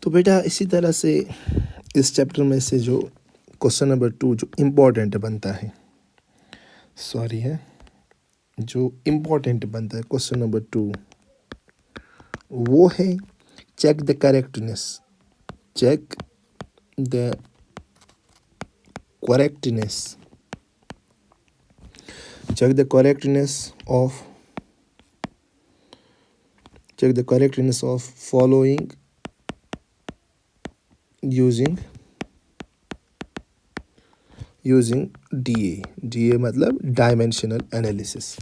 तो बेटा इसी तरह से इस चैप्टर में से जो क्वेश्चन नंबर 2 जो इम्पोर्टेंट बनता है, सॉरी है, जो इम्पोर्टेंट बनता है क्वेश्चन नंबर 2, वो है check the correctness, check the correctness, check the correctness of following using DA मतलब डायमेंशनल एनालिसिस।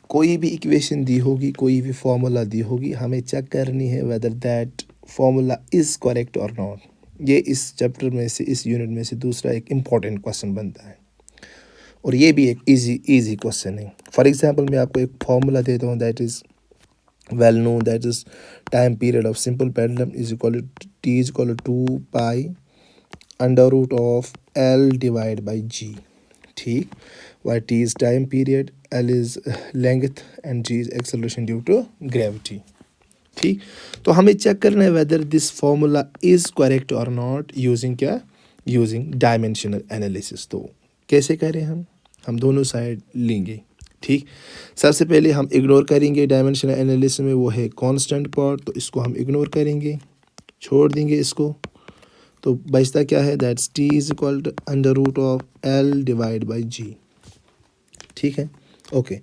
कोई भी इक्वेशन दी होगी, कोई भी फॉर्मूला दी होगी, हमें चेक करनी है whether that formula is correct और नॉट। ये इस चैप्टर में से, इस यूनिट में से दूसरा एक इम्पॉर्टेंट क्वेश्चन बनता है, और ये भी एक इजी क्वेश्चन है। फॉर एग्जांपल मैं आपको एक फॉर्मूला देता हूँ that is well known, that is time period of simple pendulum is equal to T is equal to 2 pi under root of L divide by G. ठीक, why T is time period, L is length and G is acceleration due to gravity. ठीक, तो हमें check करना है whether this formula is correct और not using क्या, using dimensional analysis. तो कैसे करें हम दोनों साइड लेंगे। ठीक, सबसे पहले हम इग्नोर करेंगे डायमेंशनल एनालिसिस में, वो है कांस्टेंट पार्ट, तो इसको हम इग्नोर करेंगे, छोड़ देंगे इसको। तो बचता क्या है, that's T is equal to under root of L divide by G. ठीक है, ओके।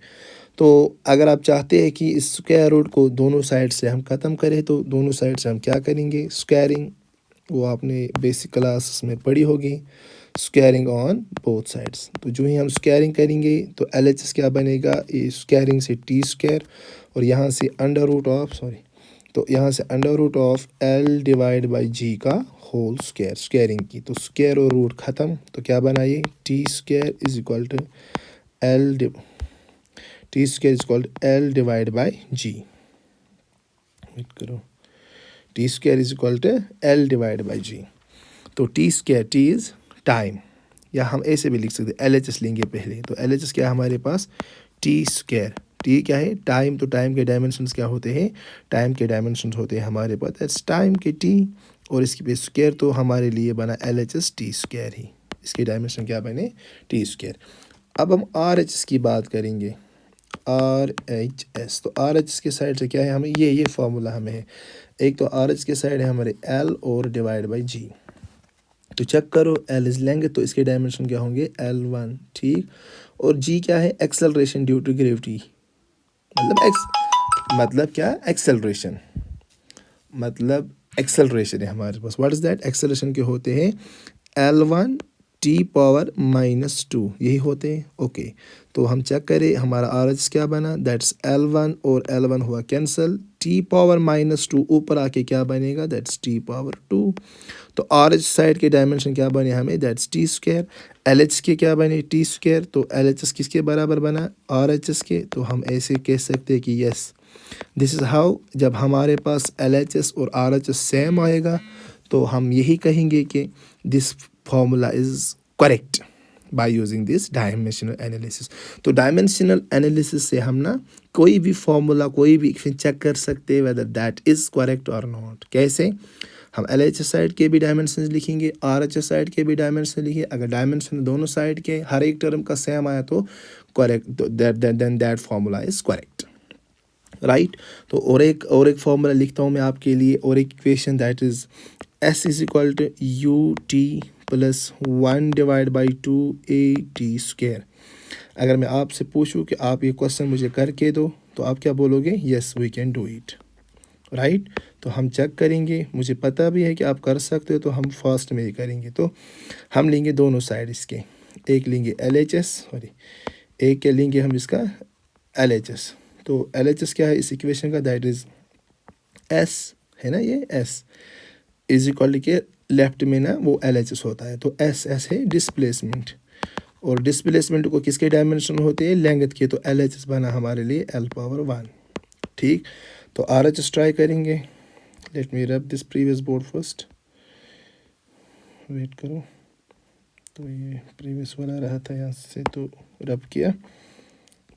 तो अगर आप चाहते हैं कि इस स्क्वायर रूट को दोनों साइड से हम ख़त्म करें, तो दोनों साइड से हम क्या करेंगे, स्क्वायरिंग, वो आपने बेसिक क्लास में पढ़ी होगी, स्क्वायरिंग ऑन बोथ साइड्स। तो जो ही हम स्क्वायरिंग करेंगे तो एल एच एस क्या बनेगा, ये स्क्वायरिंग से टी स्क्वायर, और यहाँ से अंडर रूट ऑफ, सॉरी, तो यहाँ से under root of L divide by G का होल स्क्वायर, स्क्वायरिंग की, तो स्क्वायर और रूट ख़त्म, तो क्या बना ये, T square is equal to L, T square is equal to L divide by G. Wait करो, T square is equal to L divide by G. तो T square, T is time, या हम ऐसे भी लिख सकते हैं, एल एच एस लेंगे पहले, तो एल एच एस क्या है हमारे पास, टी स्क्वायर, टी क्या है, टाइम, तो टाइम के डायमेंशंस क्या होते हैं, टाइम के डायमेंशंस होते हैं हमारे पास दैट्स टाइम के टी, और इसके पे स्क्वायर, तो हमारे लिए बना L H S T square ही, इसके डायमेंशन क्या बने, टी स्क्वायर। अब हम आर एच एस की बात करेंगे, आर एच एस, तो आर एच एस के साइड से क्या है, हमें ये फार्मूला हमें है, एक तो आर एच के साइड है हमारे एल और डिवाइड बाई जी। तो चेक करो, एल इज लेंगे, तो इसके डायमेंशन क्या होंगे, L1। ठीक, और जी क्या है, एक्सेलरेशन ड्यू टू ग्रेविटी, मतलब क्या, एक्सेलरेशन, मतलब एक्सेलरेशन है हमारे पास। व्हाट इज दैट, एक्सेलरेशन के होते हैं L1 टी पावर -2, यही होते हैं। ओके, तो हम चेक करें हमारा आर एच क्या बना, दैट्स L1 और L1 हुआ कैंसल, टी पावर -2 ऊपर आके क्या बनेगा, दैट्स टी पावर 2। तो आर एच साइड के डायमेंशन क्या बने हमें, that's T square, L H के क्या बने, टी स्क्वायर, तो एल एच एस किसके बराबर बना, आर एच एस के। तो हम ऐसे कह सकते हैं कि यस, दिस इज़ हाउ, जब हमारे पास एल एच एस और आर एच एस सेम आएगा, तो हम यही कहेंगे कि this formula is correct by using this dimensional analysis. तो डायमेंशनल एनालिसिस से हम ना कोई भी फॉर्मूला, कोई भी चेक कर सकते हैं वेदर दैट इज़ करेक्ट और नॉट। कैसे, हम एल एच एस साइड के भी डायमेंशन लिखेंगे, आर एच एस साइड के भी डायमेंशन लिखिए, अगर डायमेंशन दोनों साइड के हर एक टर्म का सेम आया तो correct, then that formula is correct, right. तो और एक फॉर्मूला लिखता हूँ मैं आपके लिए, और एक equation that is S is equal to U T plus 1 divide by 2 AT square. अगर मैं आपसे पूछूं कि आप ये क्वेश्चन मुझे करके दो, तो आप क्या बोलोगे, yes we can do it, right. तो हम चेक करेंगे, मुझे पता भी है कि आप कर सकते हो, तो हम फास्ट में ही करेंगे। तो हम लेंगे दोनों साइड इसके, एक लेंगे एल एच एस, सॉरी, एक के लेंगे हम इसका एल एच एस। तो एल एच एस क्या है इस इक्वेशन का, दैट इज़ एस, है ना, ये एस इज इक्वल के लेफ्ट में ना वो एल एच एस होता है, तो एस एस है डिस्प्लेसमेंट, और डिस्प्लेसमेंट को किसके डायमेंशन होते हैं, लेंथ के, तो एल एच एस बना हमारे लिए L पावर 1। ठीक, तो आर एच एस ट्राई करेंगे, let me rub this previous board first, wait करो, तो ये प्रीवियस वाला रहा था, यहाँ से तो रब किया,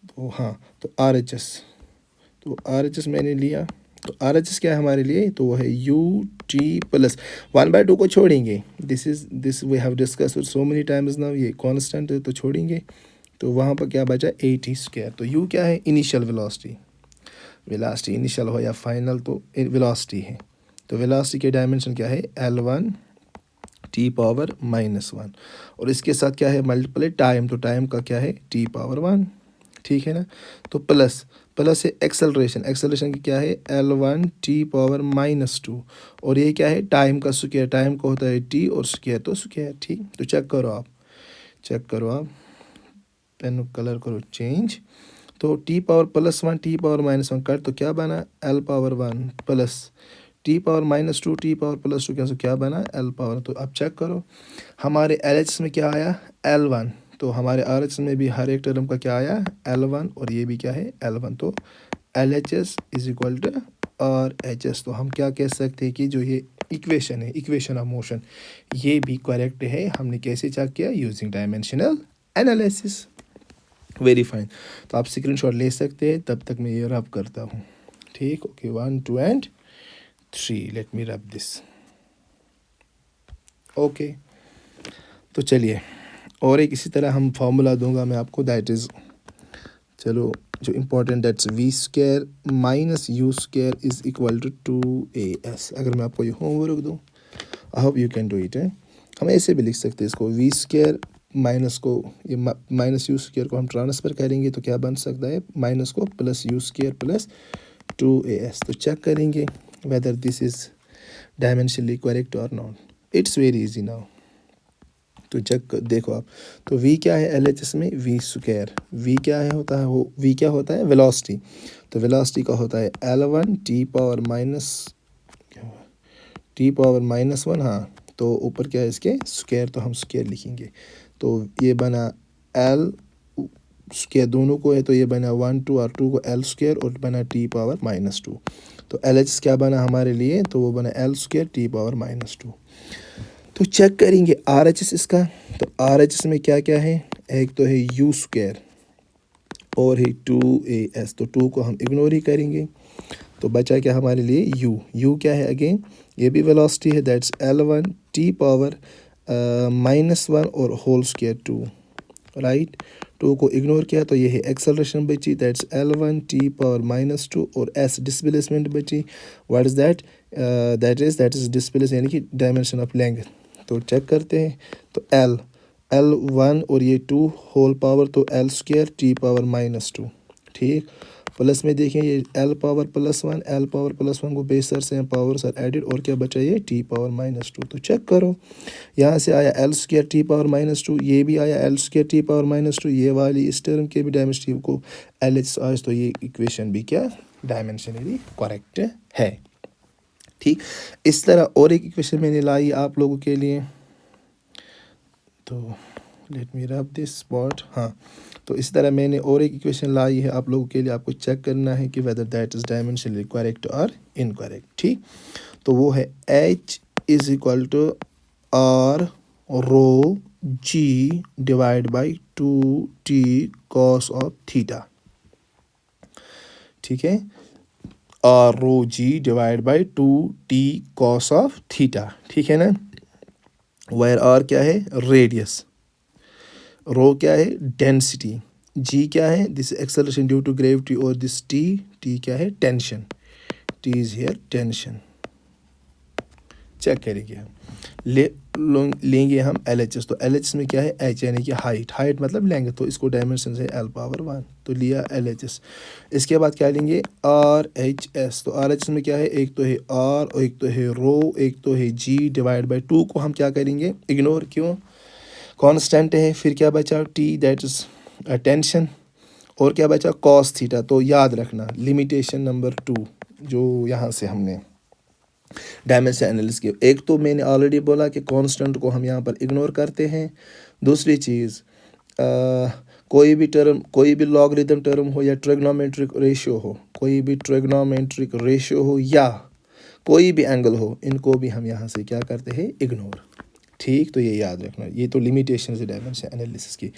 तो हाँ, तो आर एच एस, तो आर एच एस मैंने लिया, तो RHS क्या है हमारे लिए, तो वो है UT प्लस 1/2 को छोड़ेंगे, this we have discuss so many times now, ये कांस्टेंट है तो छोड़ेंगे, तो वहाँ पर क्या बचा AT²। तो U क्या है, इनिशियल वेलोसिटी, वेलोसिटी इनिशियल हो या फाइनल तो वेलोसिटी है, तो वेलोसिटी के डायमेंशन क्या है L1 T⁻⁻1, और इसके साथ क्या है मल्टीपल टाइम, तो टाइम का क्या है T⁻1, ठीक है ना। तो प्लस प्लस है एक्सेलरेशन, एक्सेलरेशन की क्या है L1 T⁻⁻2, और ये क्या है टाइम का स्क्वायर, टाइम का होता है T और स्क्वायर तो स्क्वायर, ठीक। तो चेक करो आप, पेन कलर करो चेंज, तो T⁻+1 T⁻−1 कट, तो क्या बना L⁻1 प्लस T⁻−2 T⁻+2 क्या बना L⁻, तो अब चेक करो हमारे LHS में क्या आया L1, तो हमारे RHS में भी हर एक टर्म का क्या आया L1, और ये भी क्या है L1, तो LHS is equal to RHS। तो हम क्या कह सकते हैं कि जो ये इक्वेशन है, इक्वेशन ऑफ मोशन, ये भी करेक्ट है। हमने कैसे चेक किया, using dimensional analysis. Very fine, तो आप स्क्रीनशॉट ले सकते हैं, तब तक मैं ये रब करता हूँ, ठीक। Okay 1 2 and 3, late me rub this. Okay, तो चलिए और एक इसी तरह हम फार्मूला दूंगा मैं आपको, दैट इज़, चलो जो important, that's V² - U² is equal to 2AS। अगर मैं आपको ये होमवर्क दूँ, I hope you can do it है। हम ऐसे भी लिख सकते हैं इसको, V² माइनस को, ये -U² को हम ट्रांसफ़र करेंगे तो क्या बन सकता है, माइनस को प्लस U² प्लस 2AS। तो चेक करेंगे whether this is dimensionally correct और not. It's very easy now, तो चेक देखो आप, तो V क्या है LHS में, V², V क्या है होता है वो, V क्या होता है वेलोसिटी, तो वेलोसिटी का होता है L1 T⁻⁻1, हाँ, तो ऊपर क्या है इसके स्क्वायर, तो हम स्क्वायर लिखेंगे, तो ये बना L स्क्वायर दोनों को है, तो ये बना 1 2 और 2 को L² और बना T⁻⁻2, तो LHS क्या बना हमारे लिए, तो वो बना L² T⁻⁻2। तो चेक करेंगे RHS इसका, तो RHS में क्या क्या है, एक तो है U² और है 2AS, तो 2 को हम इग्नोर ही करेंगे, तो बचा क्या हमारे लिए U क्या है अगेन, ये भी वेलोसिटी है, दैट्स L1 T⁻⁻1 और होल स्क्वायर 2, राइट। 2 को इग्नोर किया तो ये है एक्सेलरेशन बची, दैट्स L1 T⁻⁻2, और S डिस्प्लेसमेंट बची, what is that, that is displace यानी कि डायमेंशन ऑफ लेंथ। तो चेक करते हैं, तो L1 और ये 2 होल पावर, तो L² T⁻⁻2, ठीक। प्लस में देखें ये L⁻+1 को बेसर से पावर सर एडिड, और क्या बचा ये T⁻⁻2। तो चेक करो, यहाँ से आया L² T⁻⁻2, ये भी आया L² T⁻⁻2, ये वाली इस टर्म के भी डायमेंशन को LHS आज, तो ये इक्वेशन भी क्या डायमेंशनली करेक्ट है, ठीक। इस तरह और एक इक्वेशन मैंने लाई आप लोगों के लिए, तो late me rub this spot, हाँ, तो इस तरह मैंने और एक इक्वेशन लाई है आप लोगों के लिए, आपको चेक करना है कि whether that is dimensionally correct और इनकरेक्ट, ठीक। तो वो है H is equal to R rho G divide by 2T cos of theta, ठीक है, R rho G divide by 2T cos of theta, ठीक है ना। वायर R क्या है रेडियस, रो क्या है डेंसिटी, G क्या है this acceleration due to gravity, और दिस T क्या है tension, T is here tension. Check करेंगे हम, लेंगे हम LHS, तो LHS में क्या है H यानी कि हाइट मतलब लेंगे, तो इसको डायमेंशन है L⁻1, तो लिया LHS। इसके बाद क्या लेंगे RHS, तो RHS में क्या है, एक तो है R और एक तो है रो, एक तो है G डिवाइड बाई 2 को हम क्या करेंगे इग्नोर, क्यों कांस्टेंट है, फिर क्या बचा T दैट इज टेंशन, और क्या बचा cos थीटा। तो याद रखना लिमिटेशन नंबर 2 जो यहाँ से हमने डायमेंशन एनालिसिस की, एक तो मैंने ऑलरेडी बोला कि कांस्टेंट को हम यहाँ पर इग्नोर करते हैं, दूसरी चीज़ कोई भी टर्म, कोई भी लॉगरिथम टर्म हो या ट्रिग्नोमेट्रिक रेशियो हो, कोई भी ट्रिग्नोमेट्रिक रेशियो हो या कोई भी एंगल हो, इनको भी हम यहाँ से क्या करते हैं इग्नोर, ठीक, तो ये याद रखना। ये तो लिमिटेशन है डायमेंशन एनालिसिस की।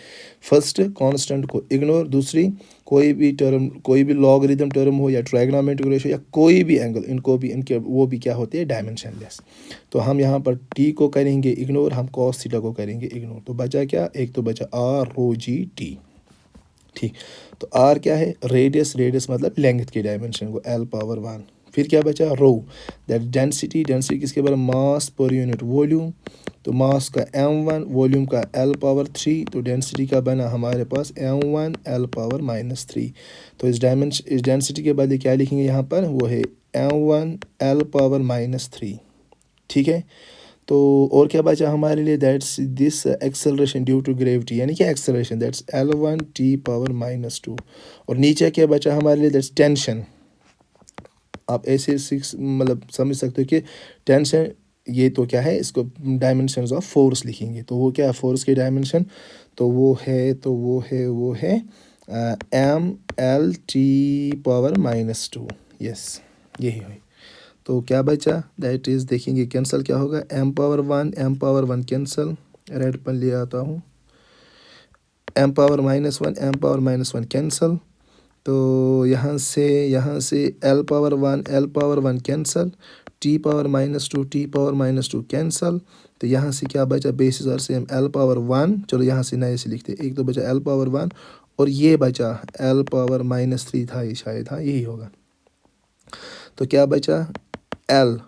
फर्स्ट कांस्टेंट को इग्नोर, दूसरी कोई भी टर्म, कोई भी लॉगरिदम टर्म हो या ट्रायगोनोमेट्रिक रेशियो या कोई भी एंगल, इनको भी इनके वो भी क्या होते हैं, डायमेंशनलेस। तो हम यहाँ पर टी को करेंगे इग्नोर, हम कॉस थीटा को करेंगे इग्नोर। तो बचा क्या, एक तो बचा आर रो जी टी। ठीक, तो आर क्या है, रेडियस, रेडियस मतलब लेंथ की डायमेंशन को एल पावर 1। फिर क्या बचा, रो, दैट डेंसिटी, डेंसिटी किसके बराबर, मास पर यूनिट वॉल्यूम। तो मास का m1, वॉल्यूम का l पावर 3, तो डेंसिटी का बना हमारे पास m1 l पावर -3। तो इस डेंसिटी के बदले क्या लिखेंगे यहाँ पर, वो है m1 l पावर -3। ठीक है, तो और क्या बचा हमारे लिए, that's this acceleration due to gravity, यानी कि acceleration, that's L1 t power -2। और नीचे क्या बचा हमारे लिए, दैट्स टेंशन। आप ऐसे मतलब समझ सकते हो कि टेंशन, ये तो क्या है, इसको डायमेंशंस ऑफ फोर्स लिखेंगे। तो वो क्या है, फोर्स की डायमेंशन, तो वो है M L T power -2। Yes, यही है। तो क्या बचा, दैट इज़, देखेंगे कैंसिल क्या होगा, m power 1 cancel, red pen ले आता हूँ, m पावर -1 कैंसिल। तो यहाँ से l power 1 cancel, t power -2 cancel. तो यहाँ से क्या बचा, बेसिस और सेम l पावर 1, चलो यहाँ से नए से लिखते, एक तो बचा l पावर 1 और ये बचा l पावर -3 था, ये शायद, हाँ यही होगा। तो क्या बचा, l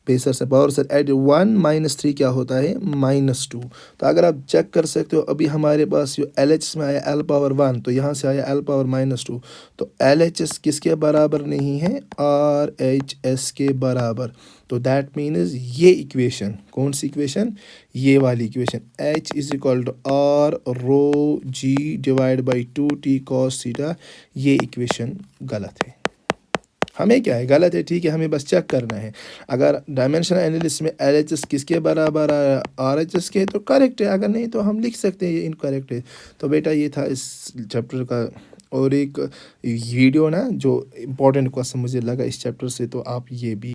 बेसर से पावर से एड 1 -3 क्या होता है, -2। तो अगर आप चेक कर सकते हो, अभी हमारे पास जो LHS में आया l पावर 1, तो यहाँ से आया l पावर -2। तो LHS किसके बराबर नहीं है, RHS के बराबर। तो दैट मीन्स ये इक्वेशन, कौन सी इक्वेशन, ये वाली equation, H is equal to R rho G divide by 2t cos theta, ये इक्वेशन गलत है। हमें क्या है, गलत है, ठीक है, हमें बस चेक करना है। अगर डायमेंशन एनालिसिस में LHS किसके बराबर आया, RHS के, तो करेक्ट है, अगर नहीं तो हम लिख सकते हैं ये इनकरेक्ट है। तो बेटा ये था इस चैप्टर का, और एक वीडियो ना जो इम्पोर्टेंट क्वेश्चन मुझे लगा इस चैप्टर से, तो आप ये भी